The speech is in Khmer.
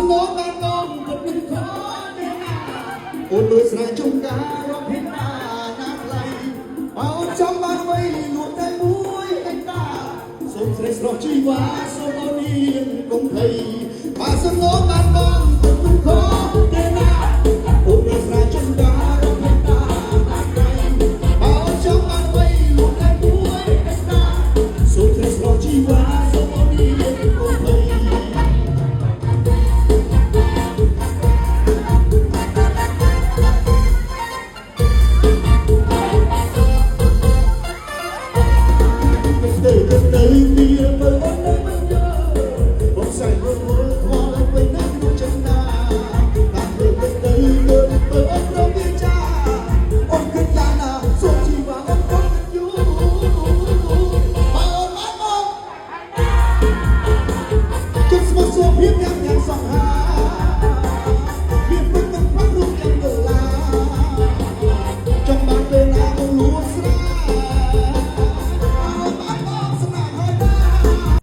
សំណងបានបងក៏មិនខកទេណាអូនលួចស្រែជុំការរកភេទណាណាខ្លៃបើអូនចាំបានໄວលួចតែមួយហិចតាសូមស្រីស្រស់ជីវ៉ាសូមអូននាងកុំភ័យបើសំណងបានបងក៏មិនខកទេណាអូនលួចស្រែជុំការរកភេទណាណាខ្លៃបើអូនចាំបានໄວលួចតែមួយហិចតាសូមស្រីស្រស់ជីវ៉ាសូមអូននាងកុំភ័យទៅពីមើលអូន